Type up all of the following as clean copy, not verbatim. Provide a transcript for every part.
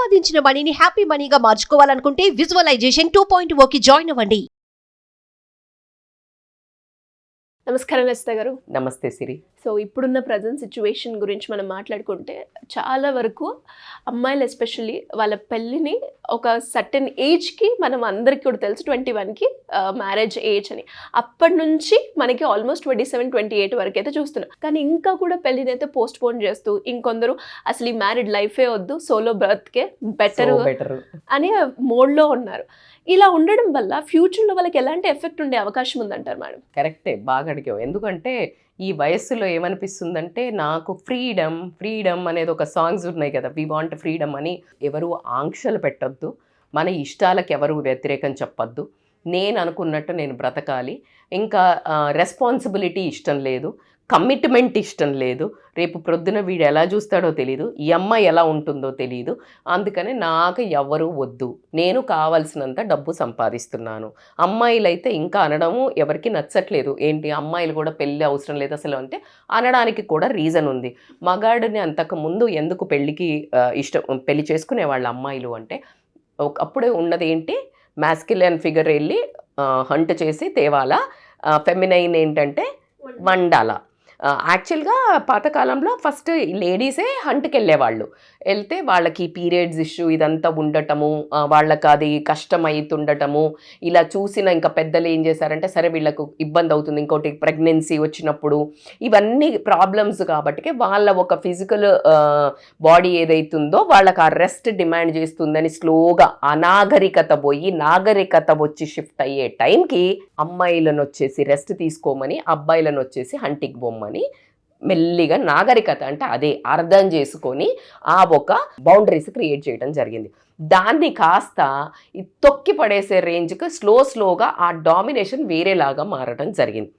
సంపాదించిన మనీని హ్యాపీ మనీగా మార్చుకోవాలనుకుంటే విజువలైజేషన్ 2.0కి జాయిన్ అవ్వండి. నమస్కారం లలిత గారు. నమస్తే సిరి. సో ఇప్పుడున్న ప్రజెంట్ సిచ్యువేషన్ గురించి మనం మాట్లాడుకుంటే చాలా వరకు అమ్మాయిలు ఎస్పెషల్లీ వాళ్ళ పెళ్ళిని ఒక సర్టెన్ ఏజ్కి మనం అందరికీ కూడా తెలుసు 21కి మ్యారేజ్ ఏజ్ అని. అప్పటి నుంచి మనకి ఆల్మోస్ట్ 27-28 వరకు అయితే చూస్తున్నాం. కానీ ఇంకా కూడా పెళ్ళిని అయితే పోస్ట్ పోన్ చేస్తూ ఇంకొందరు అసలు ఈ మ్యారీడ్ లైఫే వద్దు, సోలో బర్త్కే బెటర్ అనే మోడ్లో ఉన్నారు. ఇలా ఉండడం వల్ల ఫ్యూచర్లో వాళ్ళకి ఎలాంటి ఎఫెక్ట్ ఉండే అవకాశం ఉందంటారు మేడం? కరెక్టే, బాగా అడిగావు. ఎందుకంటే ఈ వయస్సులో ఏమనిపిస్తుందంటే నాకు ఫ్రీడమ్ అనేది ఒక సాంగ్స్ ఉన్నాయి కదా, వి వాంట్ ఫ్రీడమ్ అని. ఎవరు ఆంక్షలు పెట్టొద్దు, మన ఇష్టాలకు ఎవరు వ్యతిరేకం చెప్పొద్దు, నేను అనుకున్నట్టు నేను బ్రతకాలి, ఇంకా రెస్పాన్సిబిలిటీ ఇష్టం లేదు, కమిట్మెంట్ ఇష్టం లేదు, రేపు ప్రొద్దున వీడు ఎలా చూస్తాడో తెలీదు, ఈ అమ్మాయి ఎలా ఉంటుందో తెలీదు, అందుకని నాకు ఎవరు వద్దు, నేను కావాల్సినంత డబ్బు సంపాదిస్తున్నాను. అమ్మాయిలైతే ఇంకా అనడము ఎవరికి నచ్చట్లేదు. ఏంటి అమ్మాయిలు కూడా పెళ్ళి అవసరం లేదు అసలు అంటే అనడానికి కూడా రీజన్ ఉంది. మగాడిని అంతకుముందు ఎందుకు పెళ్ళి చేసుకునే వాళ్ళ అమ్మాయిలు అంటే అప్పుడే ఉన్నది ఏంటి, మ్యాస్క్యులైన్ ఫిగర్ వెళ్ళి హంట్ చేసి తేవాలా, ఫెమినైన్ ఏంటంటే వండాల. యాక్చువల్గా పాతకాలంలో ఫస్ట్ లేడీసే హంట్కి వెళ్ళేవాళ్ళు. వెళ్తే వాళ్ళకి పీరియడ్స్ ఇష్యూ ఇదంతా ఉండటము, వాళ్ళకి అది కష్టం అవుతుండటము, ఇలా చూసిన ఇంకా పెద్దలు ఏం చేశారంటే సరే వీళ్ళకు ఇబ్బంది అవుతుంది, ఇంకోటి ప్రెగ్నెన్సీ వచ్చినప్పుడు ఇవన్నీ ప్రాబ్లమ్స్ కాబట్టి వాళ్ళ ఒక ఫిజికల్ బాడీ ఏదైతుందో వాళ్ళకి ఆ రెస్ట్ డిమాండ్ చేస్తుందని స్లోగా అనాగరికత పోయి నాగరికత వచ్చి షిఫ్ట్ అయ్యే టైంకి అమ్మాయిలను వచ్చేసి రెస్ట్ తీసుకోమని, అబ్బాయిలను వచ్చేసి హంటింగ్ బొమ్మని మెల్లిగా నాగరికత అంటే అదే అర్థం చేసుకొని ఆ ఒక బౌండరీస్ క్రియేట్ చేయడం జరిగింది. దాన్ని కాస్త తొక్కి పడేసే రేంజ్కి స్లోగా ఆ డామినేషన్ వేరేలాగా మారడం జరిగింది.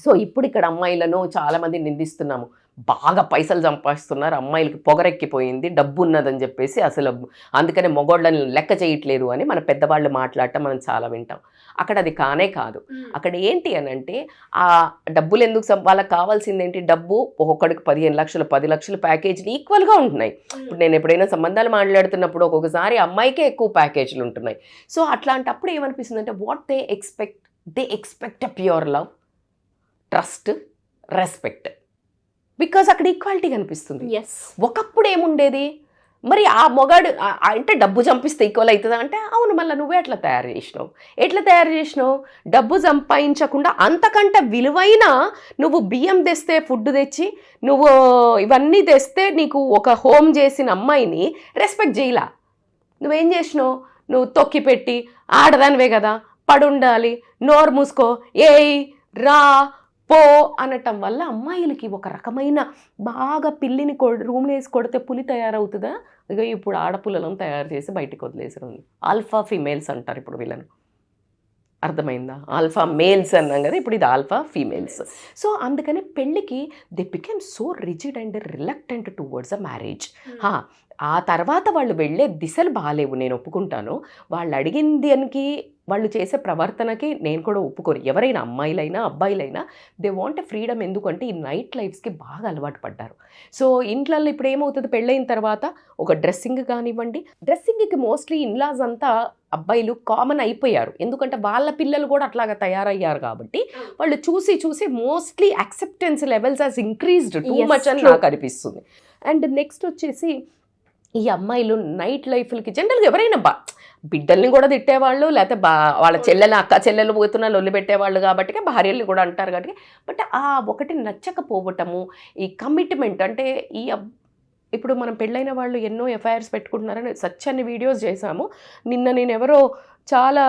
సో ఇప్పుడు ఇక్కడ అమ్మాయిలను చాలామంది నిందిస్తున్నాము, బాగా పైసలు సంపాదిస్తున్నారు, అమ్మాయిలకి పొగరెక్కిపోయింది, డబ్బు ఉన్నదని చెప్పేసి అసలు అందుకనే మొగోళ్ళని లెక్క చేయట్లేదు అని మన పెద్దవాళ్ళు మాట్లాడటం మనం చాలా వింటాం. అక్కడ అది కానే కాదు. అక్కడ ఏంటి అని అంటే ఆ డబ్బులు ఎందుకు వాళ్ళకి కావాల్సింది ఏంటి, డబ్బు ఒక్కొక్కడికి 15 లక్షలు 10 లక్షలు ప్యాకేజీలు ఈక్వల్గా ఉంటున్నాయి. ఇప్పుడు నేను ఎప్పుడైనా సంబంధాలు మాట్లాడుతున్నప్పుడు ఒక్కొక్కసారి అమ్మాయికే ఎక్కువ ప్యాకేజీలు ఉంటున్నాయి. సో అట్లాంటప్పుడు ఏమనిపిస్తుంది అంటే what they expect a pure love, trust, respect, because అక్కడ ఈక్వాలిటీ కనిపిస్తుంది. ఒకప్పుడు ఏముండేది, మరి ఆ మొగాడు అంటే డబ్బు చంపిస్తే ఈక్వల్ అవుతుందా అంటే అవును, మళ్ళీ నువ్వే ఎట్లా తయారు చేసినావు, డబ్బు సంపాదించకుండా అంతకంటే విలువైన నువ్వు బియ్యం తెస్తే, ఫుడ్ తెచ్చి నువ్వు ఇవన్నీ తెస్తే నీకు ఒక హోమ్ చేసిన అమ్మాయిని రెస్పెక్ట్ చేయలా. నువ్వేం చేసినావు, నువ్వు తొక్కి పెట్టి ఆడదానివే కదా పడుండాలి, నోరు మూసుకో, ఏయ్ రా పో అనటం వల్ల అమ్మాయిలకి ఒక రకమైన బాగా పిల్లిని రూమ్లో వేసి కొడితే పులి తయారవుతుందా, ఇక ఇప్పుడు ఆడపుల్లను తయారు చేసి బయటికి వదిలేసారు. ఆల్ఫా ఫీమేల్స్ అంటారు ఇప్పుడు వీళ్ళను, అర్థమైందా? ఆల్ఫా మేల్స్ అన్నాం కదా, ఇప్పుడు ఇది ఆల్ఫా ఫీమేల్స్. సో అందుకని పెళ్ళికి they become so rigid and reluctant towards a marriage. ఆ తర్వాత వాళ్ళు వెళ్ళే దిశలు బాగాలేవు, నేను ఒప్పుకుంటాను. వాళ్ళు అడిగిన దానికి వాళ్ళు చేసే ప్రవర్తనకి నేను కూడా ఒప్పుకోను. ఎవరైనా అమ్మాయిలైనా అబ్బాయిలైనా దే వాంట్ ఫ్రీడమ్. ఎందుకంటే ఈ నైట్ లైఫ్స్కి బాగా అలవాటు పడ్డారు. సో ఇంట్లలో ఇప్పుడు ఏమవుతుంది, పెళ్ళైన తర్వాత ఒక డ్రెస్సింగ్ కానివ్వండి, డ్రెస్సింగ్కి మోస్ట్లీ ఇన్లాస్ అంతా అబ్బాయిలు కామన్ అయిపోయారు. ఎందుకంటే వాళ్ళ పిల్లలు కూడా అట్లాగా తయారయ్యారు కాబట్టి వాళ్ళు చూసి mostly acceptance levels has increased too much అని నాకు అనిపిస్తుంది. అండ్ నెక్స్ట్ వచ్చేసి ఈ అమ్మాయిలు నైట్ లైఫ్లకి జనరల్గా ఎవరైనా బిడ్డల్ని కూడా తిట్టేవాళ్ళు, లేకపోతే వాళ్ళ అక్క చెల్లెలు పోతున్న లొల్లి పెట్టేవాళ్ళు కాబట్టి భార్యల్ని కూడా అంటారు కాబట్టి. బట్ ఆ ఒకటి నచ్చకపోవటము, ఈ కమిట్మెంట్ అంటే ఇప్పుడు మనం పెళ్ళైన వాళ్ళు ఎన్నో ఎఫ్ఐఆర్స్ పెట్టుకుంటున్నారని సచ్చని వీడియోస్ చేశాము. నిన్న నేను ఎవరో చాలా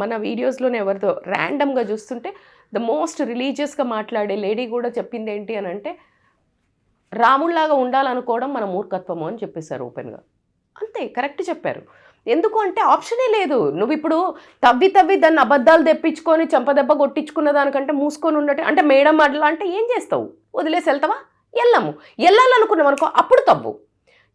మన వీడియోస్లోనే ఎవరితో ర్యాండమ్గా చూస్తుంటే ద మోస్ట్ రిలీజియస్గా మాట్లాడే లేడీ కూడా చెప్పింది ఏంటి అని అంటే, రాముళ్లాగా ఉండాలనుకోవడం మన మూర్ఖత్వము అని చెప్పేశారు ఓపెన్గా. అంతే, కరెక్ట్ చెప్పారు. ఎందుకు అంటే ఆప్షనే లేదు. నువ్వు ఇప్పుడు తవ్వి దాన్ని అబద్ధాలు తెప్పించుకొని చెంపదెబ్బ కొట్టించుకున్న దానికంటే మూసుకొని ఉండటం అంటే మేడం అట్లా అంటే ఏం చేస్తావు, వదిలేసి వెళ్తావా? వెళ్ళాలనుకున్నావు అనుకో, అప్పుడు తవ్వు.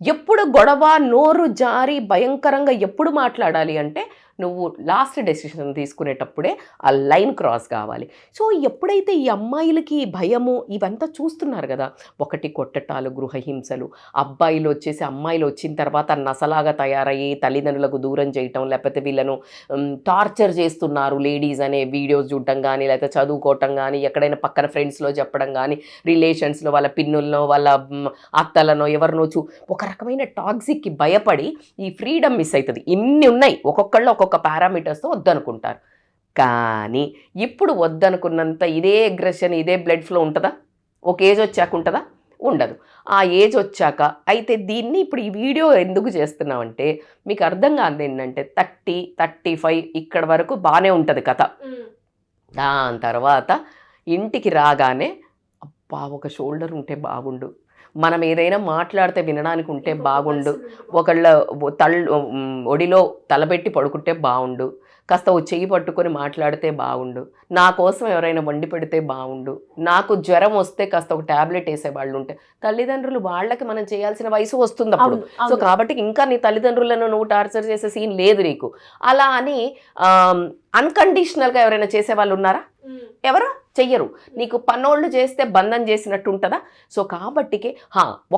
ఎప్పుడు గొడవ, నోరు జారి భయంకరంగా ఎప్పుడు మాట్లాడాలి అంటే నువ్వు లాస్ట్ డెసిషన్ తీసుకునేటప్పుడే ఆ లైన్ క్రాస్ కావాలి. సో ఎప్పుడైతే ఈ అమ్మాయిలకి భయము ఇవంతా చూస్తున్నారు కదా, ఒకటి కొట్టటాలు, గృహహింసలు, అబ్బాయిలు వచ్చేసి అమ్మాయిలు వచ్చిన తర్వాత నసలాగా తయారయ్యి తల్లిదండ్రులకు దూరం చేయటం, లేకపోతే వీళ్ళను టార్చర్ చేస్తున్నారు లేడీస్ అనే వీడియోస్ చూడటం కానీ, లేకపోతే చదువుకోవటం కానీ, ఎక్కడైనా పక్కన ఫ్రెండ్స్లో చెప్పడం కానీ, రిలేషన్స్లో వాళ్ళ పిన్నుల్లో వాళ్ళ అత్తలనో ఎవరినో ఒక రకమైన టాక్సిక్కి భయపడి ఈ ఫ్రీడమ్ మిస్ అవుతుంది. ఇన్ని ఉన్నాయి, ఒక్కొక్కళ్ళు ఒక్కొక్క పారామీటర్స్తో వద్దనుకుంటారు. కానీ ఇప్పుడు వద్దనుకున్నంత ఇదే అగ్రెషన్, ఇదే బ్లడ్ ఫ్లో ఉంటుందా? ఒక ఏజ్ వచ్చాక ఉంటుందా? ఉండదు. ఆ ఏజ్ వచ్చాక అయితే దీన్ని ఇప్పుడు ఈ వీడియో ఎందుకు చేస్తున్నామంటే మీకు అర్థం కాదు ఏంటంటే 30-35 ఇక్కడ వరకు బాగానే ఉంటుంది కథ. దాని తర్వాత ఇంటికి రాగానే అబ్బా ఒక షోల్డర్ ఉంటే బాగుండు, మనం ఏదైనా మాట్లాడితే వినడానికి ఉంటే బాగుండు, ఒకళ్ళ ఒడిలో తలబెట్టి పడుకుంటే బాగుండు, కాస్త ఓ చెయ్యి పట్టుకొని మాట్లాడితే బాగుండు, నా కోసం ఎవరైనా వండి పెడితే బాగుండు, నాకు జ్వరం వస్తే కాస్త ఒక ట్యాబ్లెట్ వేసే వాళ్ళు ఉంటే. తల్లిదండ్రులు వాళ్ళకి మనం చేయాల్సిన వయసు వస్తుంది అప్పుడు. సో కాబట్టి ఇంకా నీ తల్లిదండ్రులను నువ్వు టార్చర్ చేసే సీన్ లేదు నీకు. అలా అని అన్కండిషనల్గా ఎవరైనా చేసే వాళ్ళు ఉన్నారా? ఎవరు చెయ్యరు. నీకు పనోళ్ళు చేస్తే బంధం చేసినట్టు ఉంటుందా? సో కాబట్టికి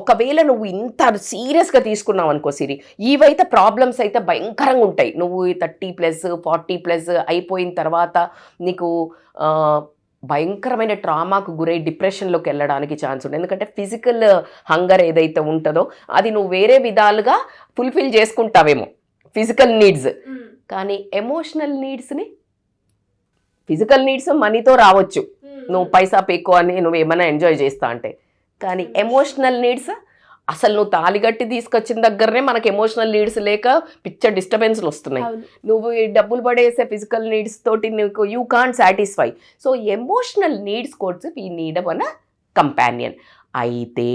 ఒకవేళ నువ్వు ఇంత సీరియస్గా తీసుకున్నావు అనుకో సిరి, ఇవైతే ప్రాబ్లమ్స్ అయితే భయంకరంగా ఉంటాయి. నువ్వు 30+ 40+ అయిపోయిన తర్వాత నీకు భయంకరమైన ట్రామాకు గురై డిప్రెషన్లోకి వెళ్ళడానికి ఛాన్స్ ఉంటుంది. ఎందుకంటే ఫిజికల్ హంగర్ ఏదైతే ఉంటుందో అది నువ్వు వేరే విధాలుగా ఫుల్ఫిల్ చేసుకుంటావేమో ఫిజికల్ నీడ్స్, కానీ ఎమోషనల్ నీడ్స్ని, ఫిజికల్ నీడ్స్ మనీతో రావచ్చు, నువ్వు పైసా పెక్కు అని నువ్వు ఏమైనా ఎంజాయ్ చేస్తా అంటే, కానీ ఎమోషనల్ నీడ్స్ అసలు నువ్వు తాలిగట్టి తీసుకొచ్చిన దగ్గరనే మనకు ఎమోషనల్ నీడ్స్ లేక పిక్చర్ డిస్టర్బెన్స్లు వస్తున్నాయి. నువ్వు ఈ డబ్బులు పడేసే ఫిజికల్ నీడ్స్ తోటి నీకు you can't satisfy. So emotional needs course we need an companion. అయితే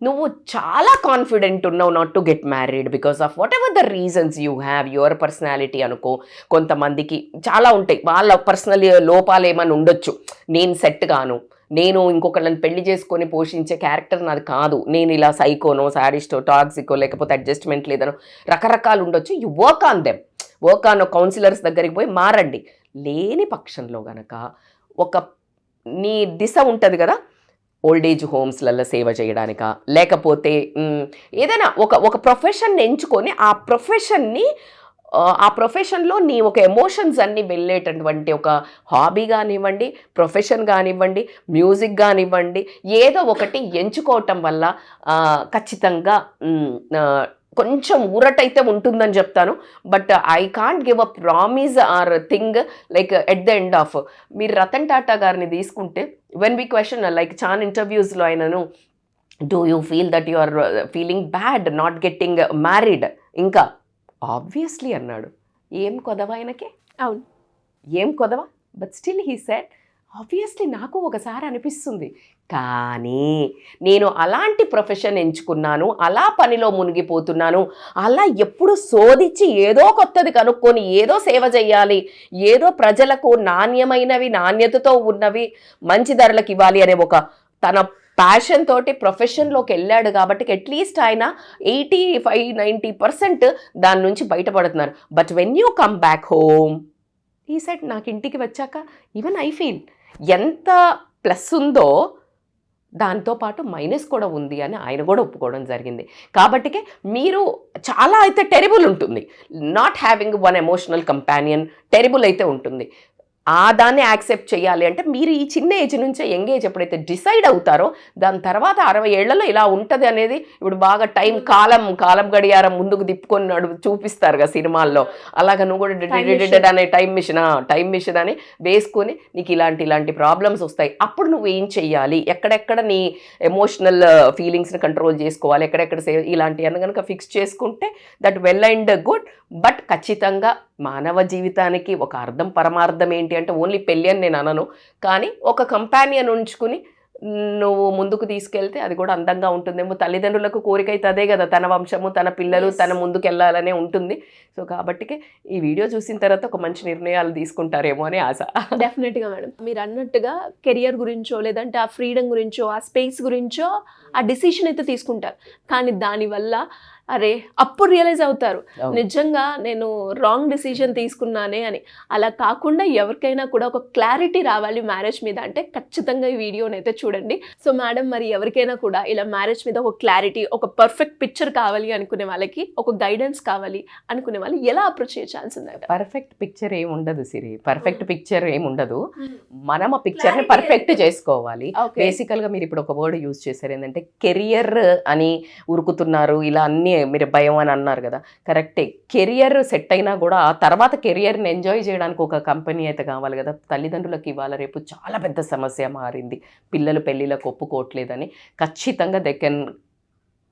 నువ్వు చాలా కాన్ఫిడెంట్ ఉన్నావు not to get married because of what ever the reasons you have, your personality అనుకో. కొంతమందికి చాలా ఉంటాయి, వాళ్ళ పర్సనల్ లోపాలు ఏమైనా ఉండొచ్చు. నేను సెట్ గాను, నేను ఇంకొకళ్ళని పెళ్లి చేసుకొని పోషించే క్యారెక్టర్ నాది కాదు, నేను ఇలా సైకోనో, సాడిస్టో, టాక్సికో, లేకపోతే అడ్జస్ట్మెంట్ లేదనో రకరకాలు ఉండొచ్చు. You work on them, work on counsellors దగ్గరికి పోయి మారండి. లేని పక్షంలో గనక ఒక నీ దిశ ఉంటుంది కదా, ఓల్డ్ ఏజ్ హోమ్స్లలో సేవ చేయడానిక, లేకపోతే ఏదైనా ఒక ప్రొఫెషన్ ఎంచుకొని ఆ ప్రొఫెషన్లో నీ ఒక ఎమోషన్స్ అన్నీ వెళ్ళేటటువంటి ఒక హాబీ కానివ్వండి, ప్రొఫెషన్ కానివ్వండి, మ్యూజిక్ కానివ్వండి, ఏదో ఒకటి ఎంచుకోవటం వల్ల ఖచ్చితంగా కొంచెం ఊరటైతే ఉంటుందని చెప్తాను. But I can't give a promise or thing like at the end of. మీరు రతన్ టాటా గారిని తీసుకుంటే వెన్ వి క్వశ్చన్ లైక్ చాలా ఇంటర్వ్యూస్లో ఆయనను, do you feel that you are feeling bad not getting married, ఇంకా ఆబ్వియస్లీ అన్నాడు. ఏం కొదవ ఆయనకే? అవును, ఏం కొదవ. But still he said obviously నాకు ఒకసారి అనిపిస్తుంది, కానీ నేను అలాంటి ప్రొఫెషన్ ఎంచుకున్నాను, అలా పనిలో మునిగిపోతున్నాను, అలా ఎప్పుడు శోధించి ఏదో కొత్తది కనుక్కొని ఏదో సేవ చేయాలి, ఏదో ప్రజలకు నాణ్యమైనవి, నాణ్యతతో ఉన్నవి మంచి ధరలకు ఇవ్వాలి అనే ఒక తన ప్యాషన్ తోటి ప్రొఫెషన్లోకి వెళ్ళాడు. కాబట్టి అట్లీస్ట్ ఆయన 85-90% దాని నుంచి బయటపడుతున్నారు. But when you come back home ఈ సెట్, నాకు ఇంటికి వచ్చాక ఈవెన్ ఐ ఫీల్ ఎంత ప్లస్ ఉందో దాంతోపాటు మైనస్ కూడా ఉంది అని ఆయన కూడా ఒప్పుకోవడం జరిగింది. కాబట్టికే మీరు చాలా అయితే టెరిబుల్ ఉంటుంది, not having one emotional companion terrible అయితే ఉంటుంది. దాన్ని యాక్సెప్ట్ చేయాలి అంటే మీరు ఈ చిన్న ఏజ్ నుంచే యంగ్ ఏజ్ ఎప్పుడైతే డిసైడ్ అవుతారో దాని తర్వాత 60 ఏళ్లలో ఇలా ఉంటుంది అనేది ఇప్పుడు బాగా కాలం గడియారం ముందుకు తిప్పుకొని చూపిస్తారు కదా సినిమాల్లో, అలాగా నువ్వు కూడా అనే టైం మిషన్ అని వేసుకొని నీకు ఇలాంటి ప్రాబ్లమ్స్ వస్తాయి. అప్పుడు నువ్వు ఏం చెయ్యాలి, ఎక్కడెక్కడ నీ ఎమోషనల్ ఫీలింగ్స్ని కంట్రోల్ చేసుకోవాలి, ఎక్కడెక్కడ ఇలాంటి అన్న కనుక ఫిక్స్ చేసుకుంటే that well and good. But ఖచ్చితంగా మానవ జీవితానికి ఒక అర్థం పరమార్థం ఏంటి అంటే ఓన్లీ పెళ్ళి అని నేను అనను, కానీ ఒక కంపానియన్ ఉంచుకుని నువ్వు ముందుకు తీసుకెళ్తే అది కూడా అందంగా ఉంటుందేమో. తల్లిదండ్రులకు కోరిక అయితే అదే కదా, తన వంశము, తన పిల్లలు తన ముందుకు వెళ్ళాలనే ఉంటుంది. సో కాబట్టి ఈ వీడియో చూసిన తర్వాత ఒక మంచి నిర్ణయాలు తీసుకుంటారేమో అని ఆశ. డెఫినెట్గా మేడం, మీరు అన్నట్టుగా కెరియర్ గురించో లేదంటే ఆ ఫ్రీడమ్ గురించో ఆ స్పేస్ గురించో ఆ డిసిషన్ అయితే తీసుకుంటారు, కానీ దానివల్ల అరే అప్పుడు రియలైజ్ అవుతారు అవును. నిజంగా నేను రాంగ్ డిసిజన్ తీసుకున్నానే అని. అలా కాకుండా ఎవరికైనా కూడా ఒక క్లారిటీ రావాలి మ్యారేజ్ మీద అంటే ఖచ్చితంగా ఈ వీడియోని అయితే చూడండి. సో మేడం, మరి ఎవరికైనా కూడా ఇలా మ్యారేజ్ మీద ఒక క్లారిటీ, ఒక పర్ఫెక్ట్ పిక్చర్ కావాలి అనుకునే వాళ్ళకి, ఒక గైడెన్స్ కావాలి అనుకునే వాళ్ళు ఎలా అప్రోచ్ చేయ ఛాన్స్ ఉంది? పర్ఫెక్ట్ పిక్చర్ ఏమి ఉండదు సిరి, పర్ఫెక్ట్ పిక్చర్ ఏమి ఉండదు. మనం ఆ పిక్చర్ ని పర్ఫెక్ట్ చేసుకోవాలి. బేసికల్ గా మీరు ఇప్పుడు ఒక వర్డ్ యూజ్ చేశారు ఏంటంటే కెరియర్ అని ఉరుకుతున్నారు, ఇలా అన్ని మీరు భయం అని అన్నారు కదా, కరెక్టే. కెరియర్ సెట్ అయినా కూడా ఆ తర్వాత కెరియర్ని ఎంజాయ్ చేయడానికి ఒక కంపెనీ అయితే కావాలి కదా. తల్లిదండ్రులకు ఇవాళ రేపు చాలా పెద్ద సమస్య మారింది, పిల్లలు పెళ్ళిళ్ళకు ఒప్పుకోవట్లేదని. ఖచ్చితంగా they can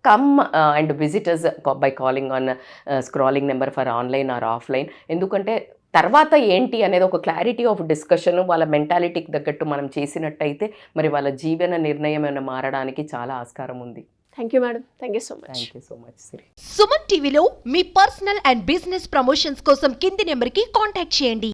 come and visitors by calling on scrolling number for online or offline. ఎందుకంటే తర్వాత ఏంటి అనేది ఒక క్లారిటీ ఆఫ్ డిస్కషన్ వాళ్ళ మెంటాలిటీకి తగ్గట్టు మనం చేసినట్టయితే మరి వాళ్ళ జీవన నిర్ణయం ఏమైనా మారడానికి చాలా ఆస్కారం ఉంది. Thank you madam, thank you so much. Thank you so much Siri. Suman టీవీలో మీ పర్సనల్ అండ్ బిజినెస్ ప్రమోషన్స్ కోసం కింది నెంబర్కి కాంటాక్ట్ చేయండి.